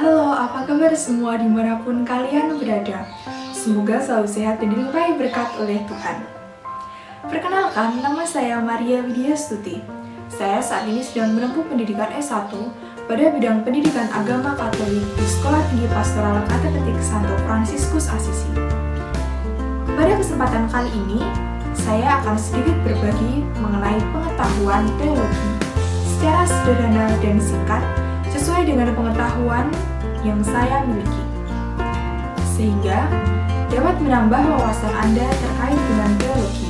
Halo, apa kabar semua dimanapun kalian berada? Semoga selalu sehat dan dilimpahi berkat oleh Tuhan. Perkenalkan, nama saya Maria Widya Stuti. Saya saat ini sedang menempuh pendidikan S1 pada bidang pendidikan agama Katolik di Sekolah Tinggi Pastoral Kateketik Santo Fransiskus Asisi. Pada kesempatan kali ini, saya akan sedikit berbagi mengenai pengetahuan teologi secara sederhana dan singkat sesuai dengan pengetahuan yang saya miliki, sehingga dapat menambah wawasan Anda terkait dengan teologi.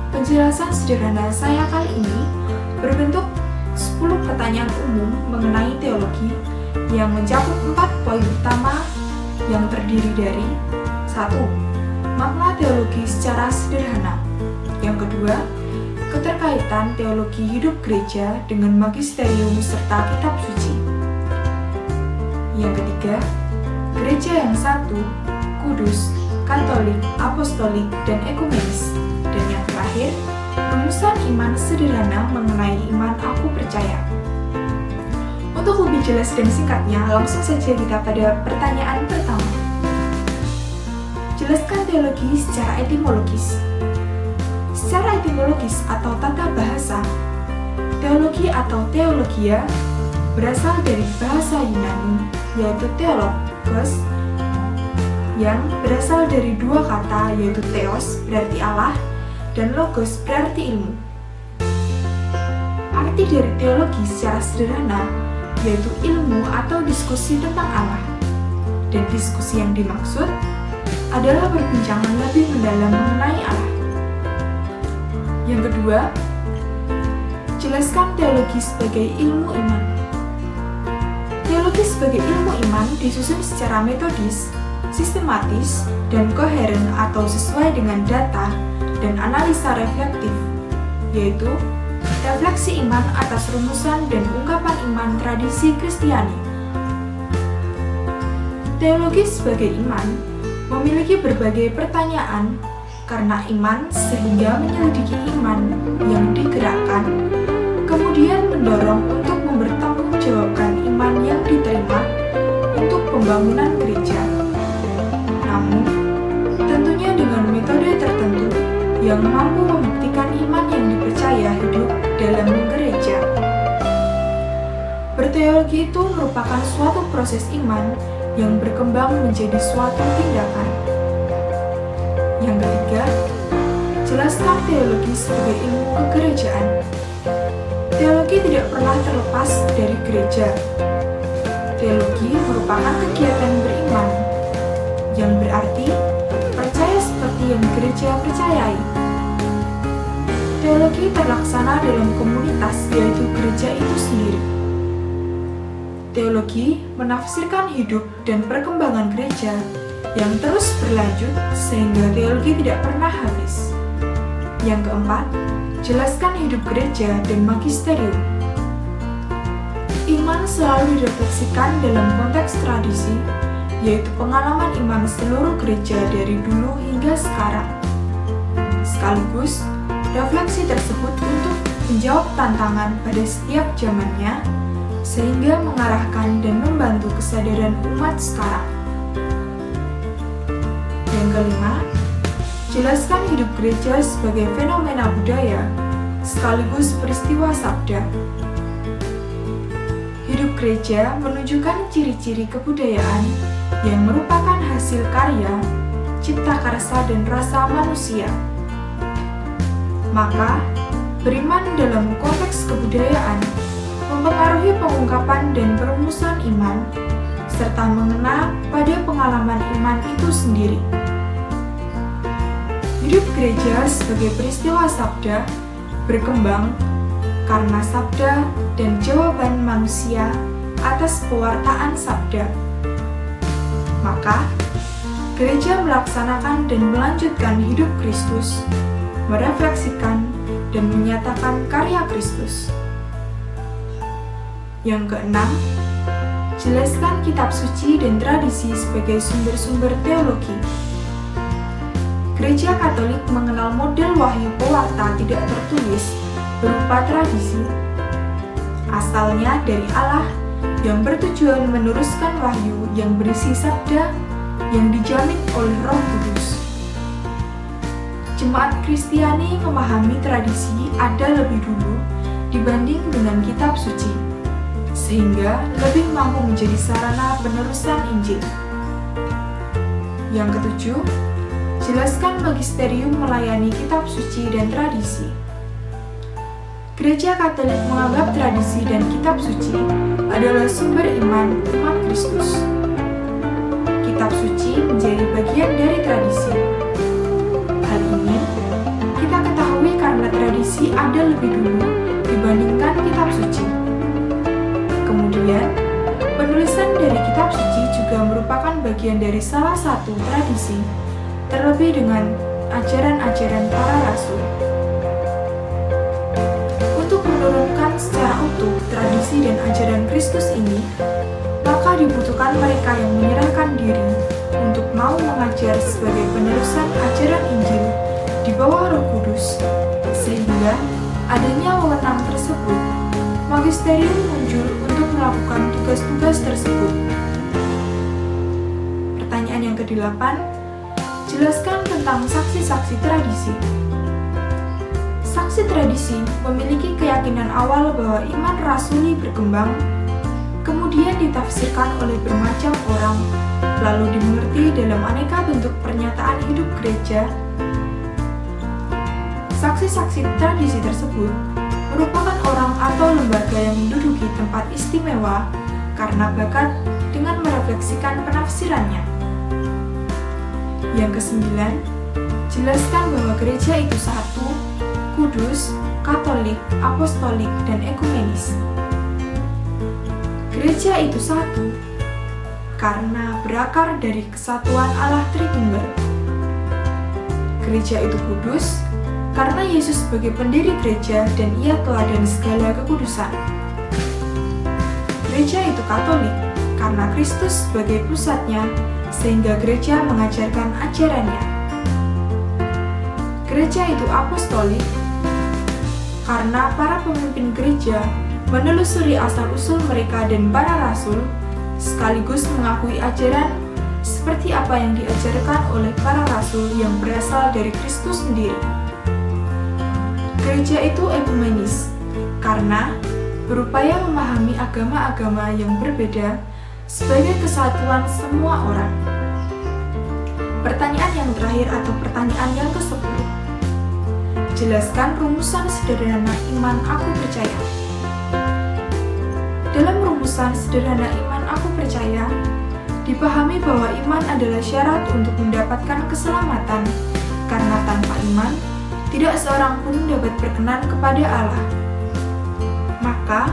Penjelasan sederhana saya kali ini berbentuk 10 pertanyaan umum mengenai teologi yang mencakup 4 poin utama yang terdiri dari 1. Makna teologi secara sederhana. Yang kedua, keterkaitan teologi hidup gereja dengan magisterium serta kitab suci. Yang ketiga, gereja yang satu, kudus, katolik, apostolik, dan ekumenis. Dan yang terakhir, rumusan iman sederhana mengenai iman aku percaya. Untuk lebih jelas dan singkatnya, langsung saja kita pada pertanyaan pertama. Jelaskan teologi secara etimologis. Secara etimologis atau tata bahasa, teologi atau teologia berasal dari bahasa Yunani, yaitu theologos, yang berasal dari dua kata, yaitu theos berarti Allah dan logos berarti ilmu. Arti dari teologi secara sederhana yaitu ilmu atau diskusi tentang Allah, dan diskusi yang dimaksud adalah perbincangan lebih mendalam mengenai Allah. Yang kedua, jelaskan teologi sebagai ilmu iman. Teologi sebagai ilmu iman disusun secara metodis, sistematis, dan koheren atau sesuai dengan data dan analisa reflektif, yaitu refleksi iman atas rumusan dan ungkapan iman tradisi Kristiani. Teologi sebagai iman memiliki berbagai pertanyaan karena iman sehingga menyelidiki iman yang digerakkan, kemudian mendorong untuk mempertanggungjawabkan iman yang diterima untuk pembangunan gereja. Namun, tentunya dengan metode tertentu yang mampu membuktikan iman yang dipercaya hidup dalam gereja. Berteologi itu merupakan suatu proses iman yang berkembang menjadi suatu tindakan. Yang ketiga, jelaskan teologi sebagai ilmu kegerejaan. Teologi tidak pernah terlepas dari gereja. Teologi merupakan kegiatan beriman, yang berarti percaya seperti yang gereja percayai. Teologi terlaksana dalam komunitas, yaitu gereja itu sendiri. Teologi menafsirkan hidup dan perkembangan gereja yang terus berlanjut sehingga teologi tidak pernah habis. Yang keempat, jelaskan hidup gereja dan magisterium. Iman selalu direfleksikan dalam konteks tradisi, yaitu pengalaman iman seluruh gereja dari dulu hingga sekarang. Sekaligus, refleksi tersebut untuk menjawab tantangan pada setiap zamannya, sehingga mengarahkan dan membantu kesadaran umat sekarang. Yang kelima, jelaskan hidup gereja sebagai fenomena budaya, sekaligus peristiwa sabda. Hidup gereja menunjukkan ciri-ciri kebudayaan yang merupakan hasil karya, cipta karsa dan rasa manusia. Maka, beriman dalam konteks kebudayaan mempengaruhi pengungkapan dan perumusan iman, serta mengena pada pengalaman iman itu sendiri. Hidup gereja sebagai peristiwa sabda berkembang karena sabda dan jawaban manusia atas pewartaan sabda. Maka, gereja melaksanakan dan melanjutkan hidup Kristus, merefleksikan dan menyatakan karya Kristus. Yang keenam, jelaskan kitab suci dan tradisi sebagai sumber-sumber teologi. Gereja Katolik mengenal model wahyu pewarta tidak tertulis berupa tradisi, asalnya dari Allah yang bertujuan meneruskan wahyu yang berisi sabda yang dijamin oleh Roh Kudus. Jemaat Kristiani memahami tradisi ada lebih dulu dibanding dengan kitab suci, sehingga lebih mampu menjadi sarana penerusan Injil. Yang ketujuh, jelaskan magisterium melayani kitab suci dan tradisi. Gereja Katolik menganggap tradisi dan kitab suci adalah sumber iman umat Kristus. Kitab suci menjadi bagian dari tradisi. Hal ini kita ketahui karena tradisi ada lebih dulu dibandingkan kitab suci. Kemudian, penulisan dari kitab suci juga merupakan bagian dari salah satu tradisi, terlebih dengan ajaran-ajaran para rasul. Untuk menurunkan secara utuh tradisi dan ajaran Kristus ini, maka dibutuhkan mereka yang menyerahkan diri untuk mau mengajar sebagai penerusan ajaran Injil di bawah Roh Kudus, sehingga adanya wewenang tersebut, magisterium muncul untuk melakukan tugas-tugas tersebut. Pertanyaan yang ke-8, jelaskan tentang saksi-saksi tradisi. Saksi tradisi memiliki keyakinan awal bahwa iman rasuli berkembang, kemudian ditafsirkan oleh bermacam orang, lalu dimengerti dalam aneka bentuk pernyataan hidup gereja. Saksi-saksi tradisi tersebut merupakan orang atau lembaga yang menduduki tempat istimewa karena bakat dengan merefleksikan penafsirannya. Yang ke-9, jelaskan bahwa gereja itu satu, kudus, katolik, apostolik, dan ekumenis. Gereja itu satu karena berakar dari kesatuan Allah Tritunggal. Gereja itu kudus karena Yesus sebagai pendiri gereja dan Ia teladan segala kekudusan. Gereja itu Katolik karena Kristus sebagai pusatnya, sehingga gereja mengajarkan ajarannya. Gereja itu Apostolik karena para pemimpin gereja menelusuri asal-usul mereka dan para rasul, sekaligus mengakui ajaran seperti apa yang diajarkan oleh para rasul yang berasal dari Kristus sendiri. Gereja itu ekumenis karena berupaya memahami agama-agama yang berbeda sebagai kesatuan semua orang. Pertanyaan yang terakhir atau pertanyaan yang ke-10. Jelaskan rumusan sederhana iman aku percaya. Dalam rumusan sederhana iman aku percaya, dipahami bahwa iman adalah syarat untuk mendapatkan keselamatan, karena tanpa iman, tidak seorang pun dapat berkenan kepada Allah. Maka,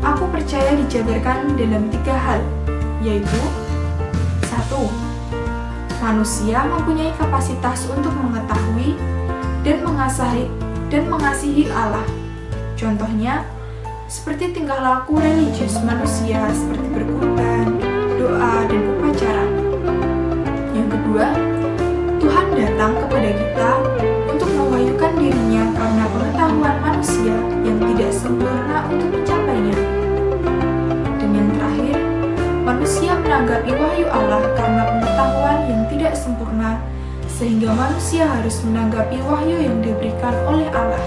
aku percaya dijabarkan dalam 3 hal, yaitu 1. Manusia mempunyai kapasitas untuk mengetahui dan mengasihi Allah. Contohnya, seperti tingkah laku religius manusia seperti berkurban, doa, dan upacara. Yang kedua, Tuhan datang kepada kita untuk mewahyukan dirinya karena pengetahuan manusia yang tidak sempurna untuk mencapainya. Dan yang terakhir, manusia menanggapi wahyu Allah karena pengetahuan yang tidak sempurna, sehingga manusia harus menanggapi wahyu yang diberikan oleh Allah.